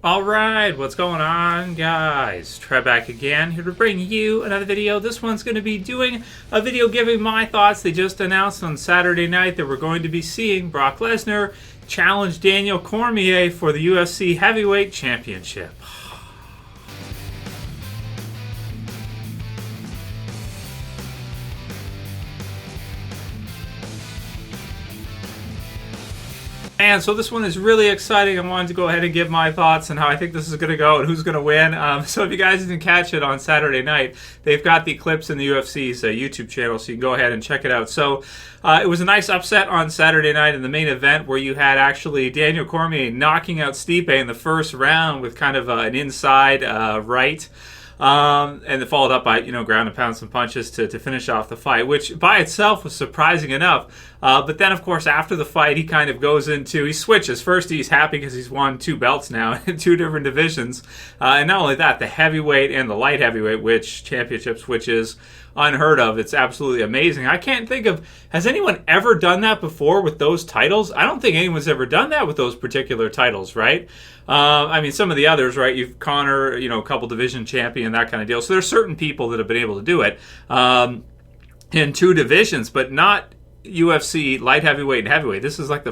Alright, what's going on, guys? Trev back again, here to bring you another video. This one's going to be doing a video giving my thoughts. They just announced on Saturday night that we're going to be seeing Brock Lesnar challenge Daniel Cormier for the UFC Heavyweight Championship. And so this one is really exciting. I wanted to go ahead and give my thoughts on how I think this is going to go and who's going to win. So if you guys didn't catch it on Saturday night, they've got the clips in the UFC's YouTube channel, so you can go ahead and check it out. So it was a nice upset on Saturday night in the main event where you had actually Daniel Cormier knocking out Stipe in the first round with kind of an inside right. And it followed up by, ground and pound some punches to finish off the fight, which by itself was surprising enough. But then, of course, after the fight, he kind of goes into, he switches. First, he's happy because he's won 2 belts now in 2 different divisions. And not only that, the heavyweight and the light heavyweight, which is unheard of. It's absolutely amazing. I can't think of, has anyone ever done that before with those titles? I don't think anyone's ever done that with those particular titles, right? I mean, some of the others, right? You've Connor, a couple division champion, that kind of deal. So there's certain people that have been able to do it in 2 divisions, but not UFC light heavyweight and heavyweight. This is like the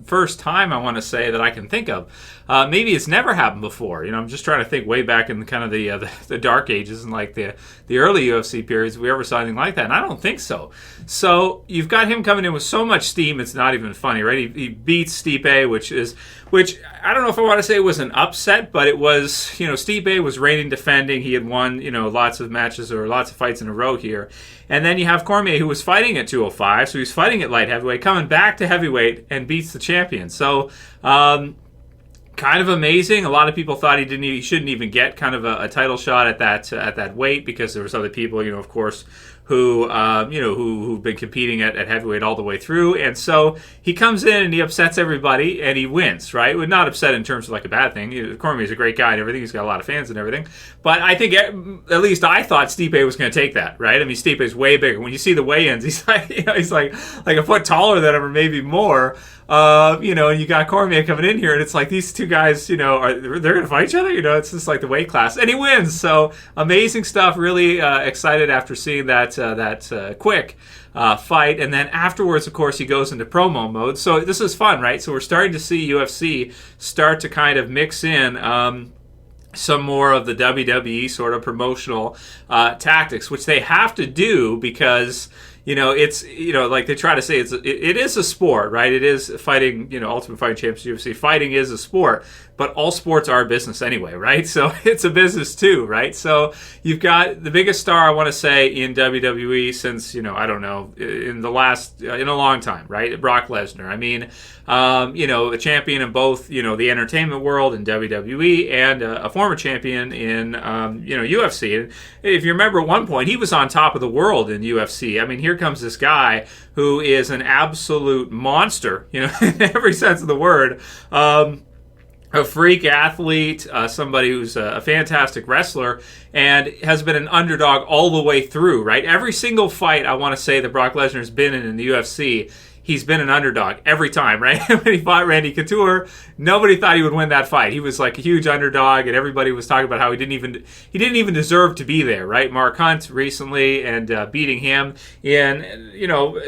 first time I want to say that I can think of. Maybe it's never happened before. I'm just trying to think way back in kind of the dark ages and like the early UFC periods if we ever saw anything like that, and I don't think so. So you've got him coming in with so much steam, it's not even funny, right? He beats Stipe, which I don't know if I want to say it was an upset, but it was, Stipe was reigning defending. He had won, lots of matches or lots of fights in a row here. And then you have Cormier, who was fighting at 205, so he's fighting at light heavyweight, coming back to heavyweight and beats the champion. So, kind of amazing. A lot of people thought he shouldn't even get kind of a title shot at that weight because there was other people, of course, who've been competing at heavyweight all the way through. And so he comes in and he upsets everybody and he wins, right? Well, not upset in terms of like a bad thing. Cormier's a great guy and everything. He's got a lot of fans and everything. But I think, at least I thought Stipe was going to take that, right? I mean, Stipe's way bigger. When you see the weigh-ins, he's like a foot taller than him or maybe more. And you got Cormier coming in here, and it's like these 2 guys, they're going to fight each other. It's just like the weight class, and he wins. So amazing stuff. Really excited after seeing that quick fight, and then afterwards, of course, he goes into promo mode. So this is fun, right? So we're starting to see UFC start to kind of mix in some more of the WWE sort of promotional tactics, which they have to do because. It's, like they try to say, it is a sport, right? It is fighting, Ultimate Fighting Championship UFC. Fighting is a sport, but all sports are business anyway, right? So it's a business too, right? So you've got the biggest star, I want to say, in WWE since, I don't know, in a long time, right? Brock Lesnar. I mean, a champion in both, the entertainment world in WWE and a former champion in, UFC. And if you remember at one point, he was on top of the world in UFC. I mean, here comes this guy who is an absolute monster, in every sense of the word. A freak athlete, somebody who's a fantastic wrestler, and has been an underdog all the way through, right? Every single fight I want to say that Brock Lesnar's been in the UFC, he's been an underdog every time, right? When he fought Randy Couture, nobody thought he would win that fight. He was like a huge underdog, and everybody was talking about how he didn't even deserve to be there, right? Mark Hunt recently, and beating him in,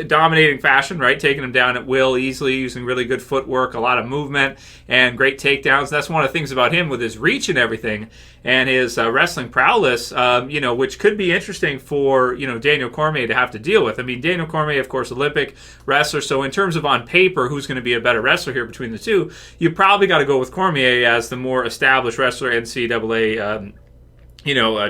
dominating fashion, right? Taking him down at will easily, using really good footwork, a lot of movement, and great takedowns. That's one of the things about him with his reach and everything, and his wrestling prowess, which could be interesting for, Daniel Cormier to have to deal with. I mean, Daniel Cormier, of course, Olympic wrestler. So in terms of on paper, who's going to be a better wrestler here between the 2, you probably got to go with Cormier as the more established wrestler, NCAA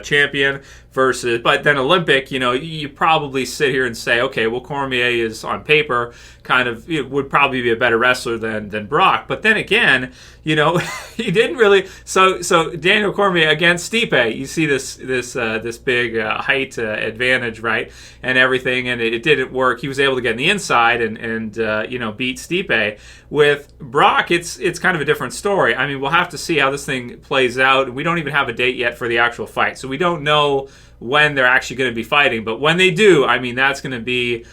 champion versus, but then Olympic, you probably sit here and say, okay, well, Cormier is on paper kind of, it would probably be a better wrestler than Brock. But then again, he didn't really. So Daniel Cormier against Stipe, you see this big height advantage, right, and everything, and it didn't work. He was able to get in the inside and beat Stipe. With Brock, it's kind of a different story. I mean, we'll have to see how this thing plays out. We don't even have a date yet for the actual fight, so we don't know when they're actually going to be fighting. But when they do, I mean, that's going to be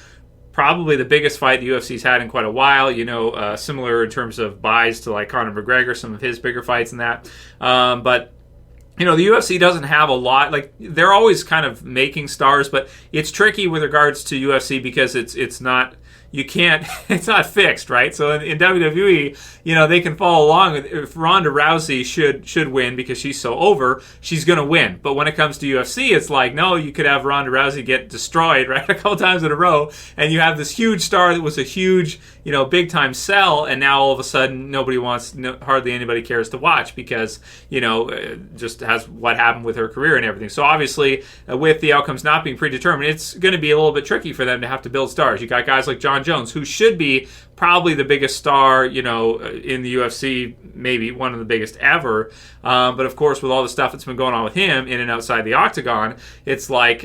probably the biggest fight the UFC's had in quite a while. Similar in terms of buys to like Conor McGregor, some of his bigger fights and that. But the UFC doesn't have a lot. Like, they're always kind of making stars, but it's tricky with regards to UFC because it's not. You can't, it's not fixed, right? So in WWE, they can follow along. If Ronda Rousey should win because she's so over, she's going to win. But when it comes to UFC, it's like, no, you could have Ronda Rousey get destroyed, right, a couple times in a row, and you have this huge star that was a huge, big time sell, and now all of a sudden nobody hardly anybody cares to watch because, just has what happened with her career and everything. So obviously, with the outcomes not being predetermined, it's going to be a little bit tricky for them to have to build stars. You got guys like John Jones, who should be probably the biggest star, in the UFC, maybe one of the biggest ever. But of course, with all the stuff that's been going on with him in and outside the octagon, it's like,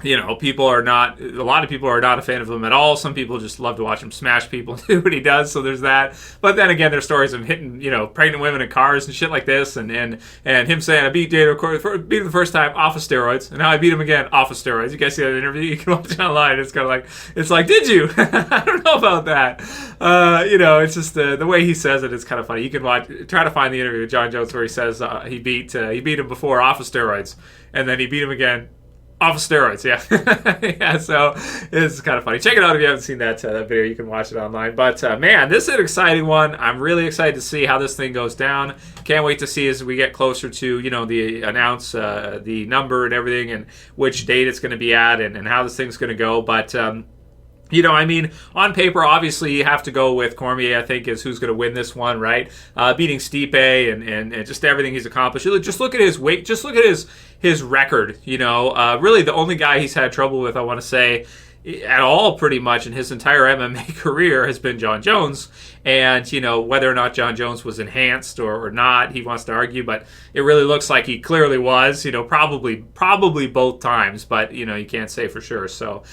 a lot of people are not a fan of him at all. Some people just love to watch him smash people and do what he does, so there's that. But then again, there's stories of him hitting, pregnant women in cars and shit like this, and him saying, I beat Daniel Cormier, beat him the first time off of steroids, and now I beat him again off of steroids. You guys see that interview? You can watch it online. It's kind of like, did you? I don't know about that. It's just the way he says it is kind of funny. You can try to find the interview with John Jones where he says he beat him before off of steroids, and then he beat him again off of steroids, yeah. Yeah, so it's kind of funny. Check it out if you haven't seen that video. You can watch it online. But, man, this is an exciting one. I'm really excited to see how this thing goes down. Can't wait to see as we get closer to, the announce the number and everything and which date it's going to be at and how this thing's going to go. But, on paper, obviously, you have to go with Cormier, I think, is who's going to win this one, right? Beating Stipe and just everything he's accomplished. Just look at his weight. Just look at his record, really the only guy he's had trouble with, I want to say, at all pretty much in his entire MMA career has been John Jones. And, whether or not John Jones was enhanced or not, he wants to argue, but it really looks like he clearly was, probably both times, but, you can't say for sure. So,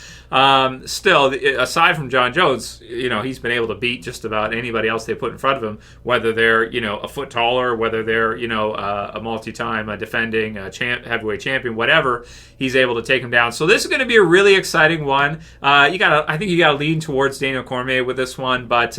still, aside from John Jones, he's been able to beat just about anybody else they put in front of him, whether they're, a foot taller, whether they're, a multi-time defending heavyweight champion, whatever, he's able to take him down. So this is going to be a really exciting one. I think you got to lean towards Daniel Cormier with this one, but,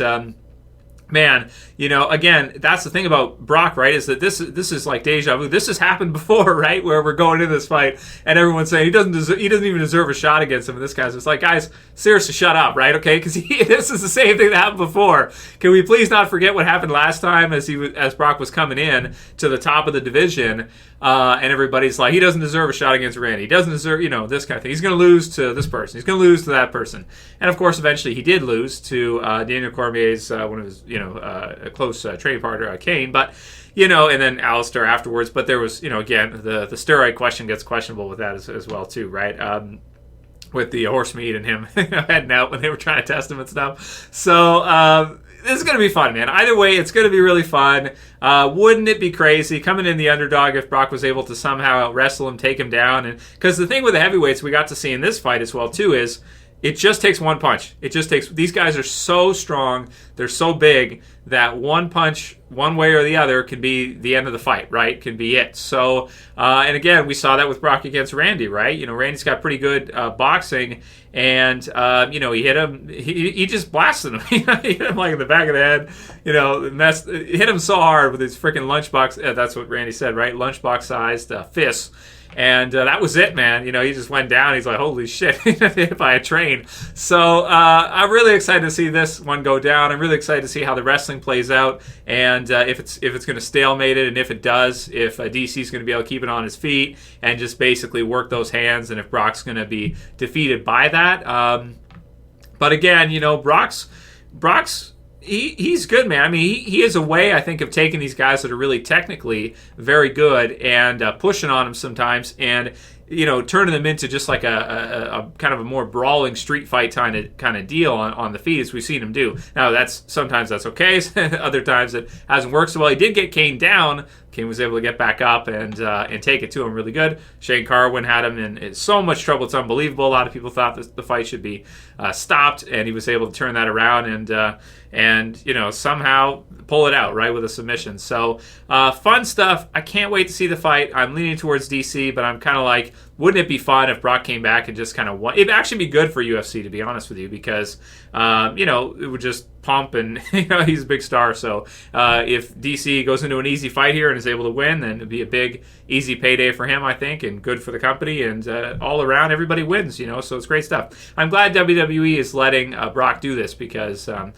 man, again, that's the thing about Brock, right, is that this is like deja vu. This has happened before, right, where we're going into this fight and everyone's saying he doesn't even deserve a shot against him. And this guy's just like, guys, seriously, shut up, right, okay, because this is the same thing that happened before. Can we please not forget what happened last time as Brock was coming in to the top of the division, and everybody's like, he doesn't deserve a shot against Randy. He doesn't deserve, this kind of thing. He's going to lose to this person. He's going to lose to that person. And, of course, eventually he did lose to Daniel Cormier's, one of his, a close training partner, Kane. But, and then Alistair afterwards. But there was, again, the steroid question gets questionable with that as well, too, right? With the horse meat and him heading out when they were trying to test him and stuff. So, this is going to be fun, man. Either way, it's going to be really fun. Wouldn't it be crazy coming in the underdog if Brock was able to somehow wrestle him, take him down? And because the thing with the heavyweights we got to see in this fight as well, too, is it just takes one punch. These guys are so strong, they're so big that one punch, one way or the other, can be the end of the fight, right? Can be it. So, and again, we saw that with Brock against Randy, right? Randy's got pretty good boxing, and he hit him. He just blasted him. He hit him like in the back of the head. Hit him so hard with his freaking lunchbox. That's what Randy said, right? Lunchbox-sized fists. And that was it, man. He just went down. He's like, holy shit, hit by a train. So I'm really excited to see this one go down. I'm really excited to see how the wrestling plays out, and if it's going to stalemate it, and if it does, if DC's going to be able to keep it on his feet and just basically work those hands, and if Brock's going to be defeated by that. But again, Brock's he's good, man. I mean, he has a way, I think, of taking these guys that are really technically very good and pushing on them sometimes, and turning them into just like a kind of a more brawling street fight kind of deal on the feet, as we've seen him do. Now, sometimes that's okay. Other times it hasn't worked so well. He did get Kane down. Kane was able to get back up and take it to him really good. Shane Carwin had him in so much trouble, it's unbelievable. A lot of people thought the fight should be stopped, and he was able to turn that around and somehow pull it out, right, with a submission. So fun stuff. I can't wait to see the fight. I'm leaning towards DC, but I'm kind of like, like, wouldn't it be fun if Brock came back and just kind of won? It'd actually be good for UFC, to be honest with you, because, it would just pump, and he's a big star. So if DC goes into an easy fight here and is able to win, then it'd be a big, easy payday for him, I think, and good for the company, and all around, everybody wins, so it's great stuff. I'm glad WWE is letting Brock do this because, I'm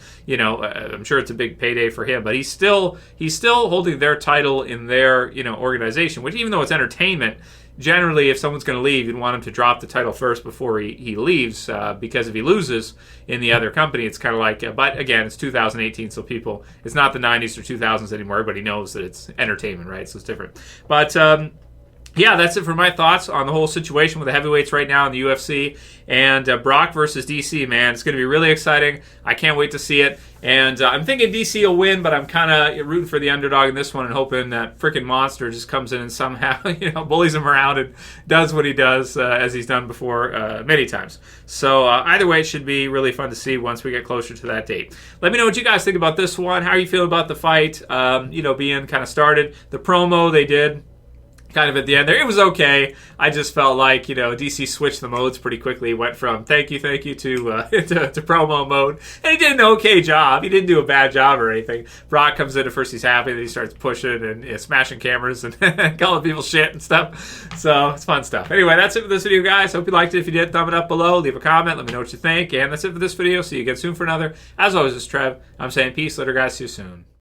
sure it's a big payday for him, but he's still holding their title in their, organization, which, even though it's entertainment, generally, if someone's going to leave, you'd want him to drop the title first before he leaves, because if he loses in the other company, it's kind of like, but again, it's 2018, so it's not the 90s or 2000s anymore. Everybody knows that it's entertainment, right? So it's different. But, yeah, that's it for my thoughts on the whole situation with the heavyweights right now in the UFC. And Brock versus DC, man, it's going to be really exciting. I can't wait to see it. And I'm thinking DC will win, but I'm kind of rooting for the underdog in this one and hoping that freaking Monster just comes in and somehow, bullies him around and does what he does, as he's done before many times. So either way, it should be really fun to see once we get closer to that date. Let me know what you guys think about this one. How are you feeling about the fight, being kind of started? The promo they did, kind of at the end there, it was okay. I just felt like, DC switched the modes pretty quickly. He went from thank you to to promo mode, and he did an okay job. He didn't do a bad job or anything. Brock comes in, at first he's happy, then he starts pushing and smashing cameras and calling people shit and stuff. So it's fun stuff. Anyway, that's it for this video, guys. Hope you liked it. If you did, thumb it up below, leave a comment, let me know what you think, and that's it for this video. See you again soon for another. As always, it's Trev. I'm saying peace. Later, guys. See you soon.